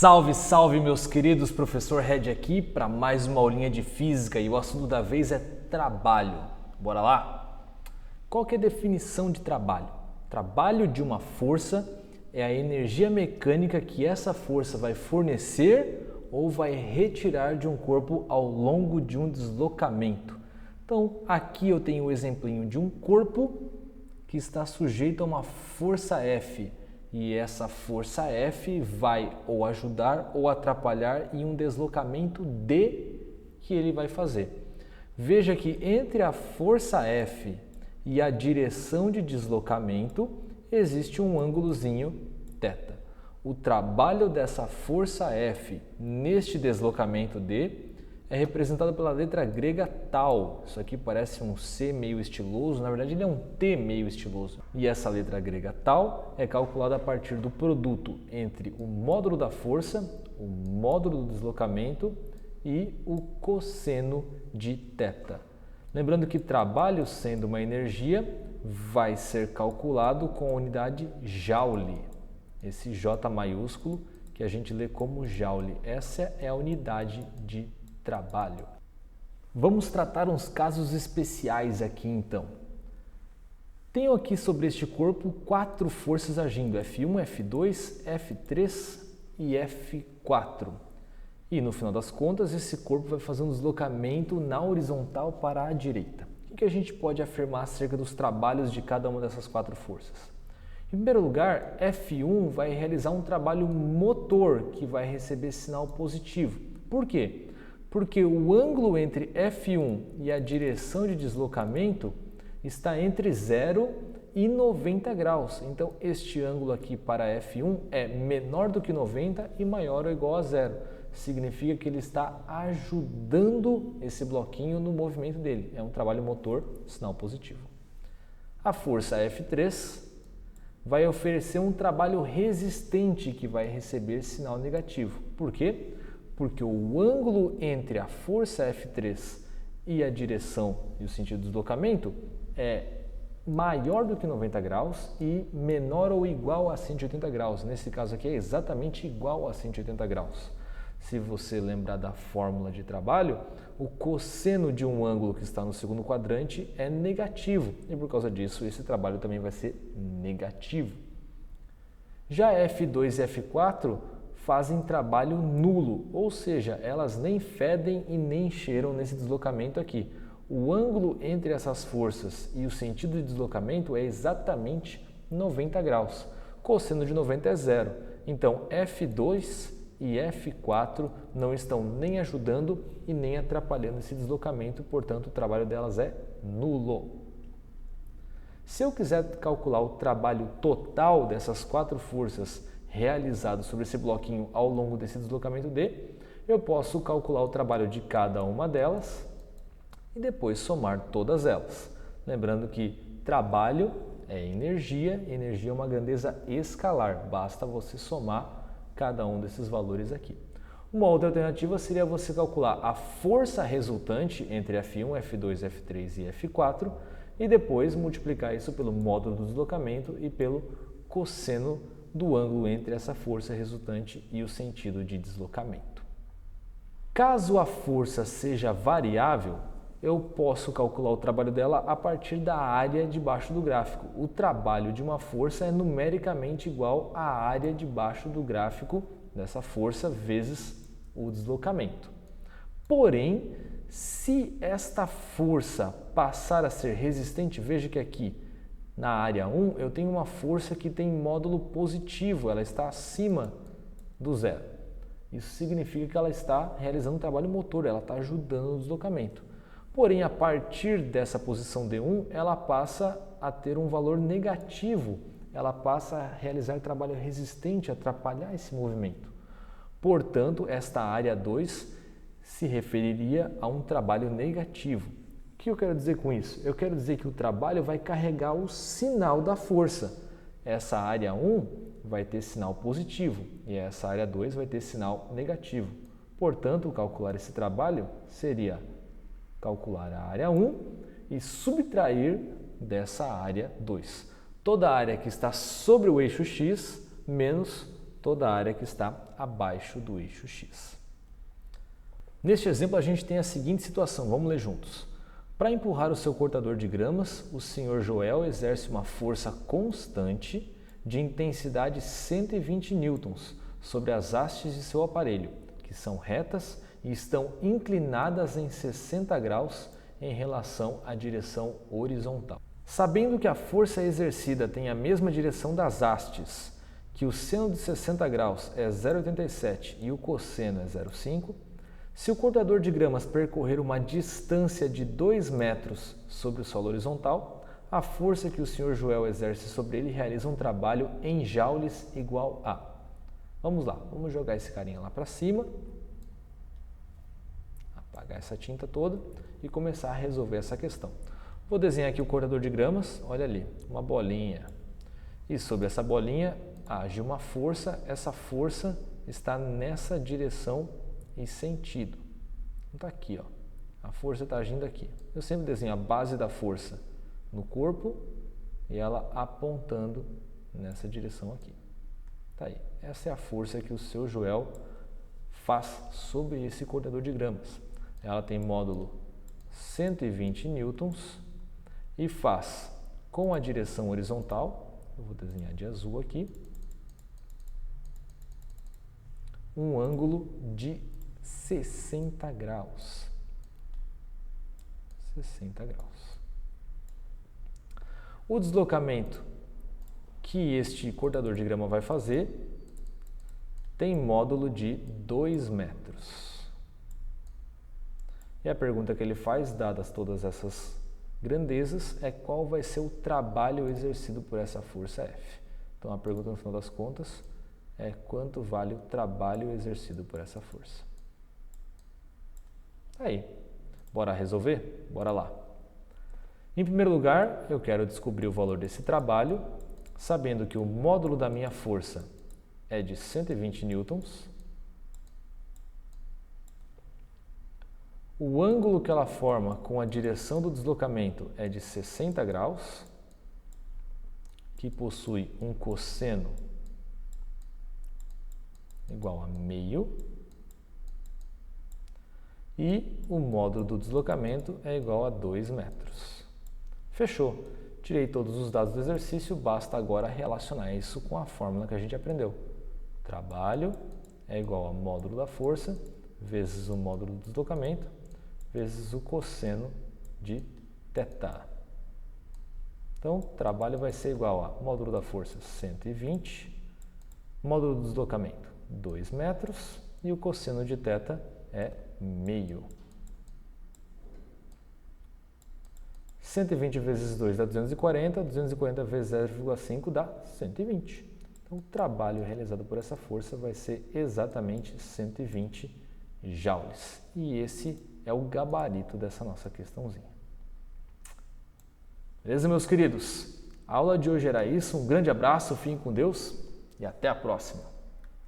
Salve, salve meus queridos, professor Red aqui para mais uma aulinha de física e o assunto da vez é trabalho. Bora lá? Qual que é a definição de trabalho? Trabalho de uma força é a energia mecânica que essa força vai fornecer ou vai retirar de um corpo ao longo de um deslocamento. Então, aqui eu tenho o exemplinho de um corpo que está sujeito a uma força F. E essa força F vai ou ajudar ou atrapalhar em um deslocamento D que ele vai fazer. Veja que entre a força F e a direção de deslocamento existe um ângulozinho θ. O trabalho dessa força F neste deslocamento D é representado pela letra grega tau. Isso aqui parece um C meio estiloso, na verdade ele é um T meio estiloso. E essa letra grega tau é calculada a partir do produto entre o módulo da força, o módulo do deslocamento e o cosseno de θ. Lembrando que trabalho sendo uma energia vai ser calculado com a unidade Joule. Esse J maiúsculo que a gente lê como Joule. Essa é a unidade de trabalho. Vamos tratar uns casos especiais aqui então. Tenho aqui sobre este corpo 4 forças agindo, F1, F2, F3 e F4. E no final das contas esse corpo vai fazer um deslocamento na horizontal para a direita. O que a gente pode afirmar acerca dos trabalhos de cada uma dessas 4 forças? Em primeiro lugar, F1 vai realizar um trabalho motor que vai receber sinal positivo. Por quê? Porque o ângulo entre F1 e a direção de deslocamento está entre 0 e 90 graus. Então, este ângulo aqui para F1 é menor do que 90 e maior ou igual a 0. Significa que ele está ajudando esse bloquinho no movimento dele. É um trabalho motor, sinal positivo. A força F3 vai oferecer um trabalho resistente que vai receber sinal negativo. Por quê? Porque o ângulo entre a força F3 e a direção e o sentido do deslocamento é maior do que 90 graus e menor ou igual a 180 graus. Nesse caso aqui é exatamente igual a 180 graus. Se você lembrar da fórmula de trabalho, o cosseno de um ângulo que está no segundo quadrante é negativo e por causa disso esse trabalho também vai ser negativo. Já F2 e F4 fazem trabalho nulo, ou seja, elas nem fedem e nem cheiram nesse deslocamento aqui. O ângulo entre essas forças e o sentido de deslocamento é exatamente 90 graus. Cosseno de 90 é zero. Então, F2 e F4 não estão nem ajudando e nem atrapalhando esse deslocamento, portanto, o trabalho delas é nulo. Se eu quiser calcular o trabalho total dessas 4 forças realizado sobre esse bloquinho ao longo desse deslocamento D, eu posso calcular o trabalho de cada uma delas e depois somar todas elas. Lembrando que trabalho é energia, energia é uma grandeza escalar, basta você somar cada um desses valores aqui. Uma outra alternativa seria você calcular a força resultante entre F1, F2, F3 e F4 e depois multiplicar isso pelo módulo do deslocamento e pelo cosseno do ângulo entre essa força resultante e o sentido de deslocamento. Caso a força seja variável, eu posso calcular o trabalho dela a partir da área debaixo do gráfico. O trabalho de uma força é numericamente igual à área debaixo do gráfico dessa força vezes o deslocamento. Porém, se esta força passar a ser resistente, veja que aqui na área 1 eu tenho uma força que tem módulo positivo, ela está acima do zero. Isso significa que ela está realizando um trabalho motor, ela está ajudando no deslocamento. Porém, a partir dessa posição D1, ela passa a ter um valor negativo, ela passa a realizar trabalho resistente, atrapalhar esse movimento. Portanto, esta área 2 se referiria a um trabalho negativo. O que eu quero dizer com isso? Eu quero dizer que o trabalho vai carregar o sinal da força. Essa área 1 vai ter sinal positivo e essa área 2 vai ter sinal negativo. Portanto, calcular esse trabalho seria calcular a área 1 e subtrair dessa área 2. Toda a área que está sobre o eixo x menos toda a área que está abaixo do eixo x. Neste exemplo, a gente tem a seguinte situação, vamos ler juntos. Para empurrar o seu cortador de gramas, o Sr. Joel exerce uma força constante de intensidade 120 newtons sobre as hastes de seu aparelho, que são retas e estão inclinadas em 60 graus em relação à direção horizontal. Sabendo que a força exercida tem a mesma direção das hastes, que o seno de 60 graus é 0,87 e o cosseno é 0,5, se o cortador de gramas percorrer uma distância de 2 metros sobre o solo horizontal, a força que o Sr. Joel exerce sobre ele realiza um trabalho em joules igual a... Vamos lá, vamos jogar esse carinha lá para cima, apagar essa tinta toda e começar a resolver essa questão. Vou desenhar aqui o cortador de gramas, olha ali, uma bolinha. E sobre essa bolinha age uma força, essa força está nessa direção e sentido. Então está aqui, ó. A força está agindo aqui. Eu sempre desenho a base da força no corpo e ela apontando nessa direção aqui. Tá aí. Essa é a força que o seu Joel faz sobre esse cortador de gramas. Ela tem módulo 120 newtons e faz com a direção horizontal, eu vou desenhar de azul aqui, um ângulo de 60 graus. 60 graus. O deslocamento que este cortador de grama vai fazer tem módulo de 2 metros. E a pergunta que ele faz, dadas todas essas grandezas, é qual vai ser o trabalho exercido por essa força F. Então a pergunta no final das contas é quanto vale o trabalho exercido por essa força. Aí, bora resolver? Bora lá. Em primeiro lugar, eu quero descobrir o valor desse trabalho, sabendo que o módulo da minha força é de 120 newtons. O ângulo que ela forma com a direção do deslocamento é de 60 graus, que possui um cosseno igual a meio. E o módulo do deslocamento é igual a 2 metros. Fechou. Tirei todos os dados do exercício, basta agora relacionar isso com a fórmula que a gente aprendeu. Trabalho é igual a módulo da força vezes o módulo do deslocamento vezes o cosseno de θ. Então, trabalho vai ser igual a módulo da força 120, módulo do deslocamento 2 metros e o cosseno de θ é meio. 120 vezes 2 dá 240, 240 vezes 0,5 dá 120. Então, o trabalho realizado por essa força vai ser exatamente 120 joules. E esse é o gabarito dessa nossa questãozinha. Beleza, meus queridos? A aula de hoje era isso. Um grande abraço, fiquem com Deus e até a próxima.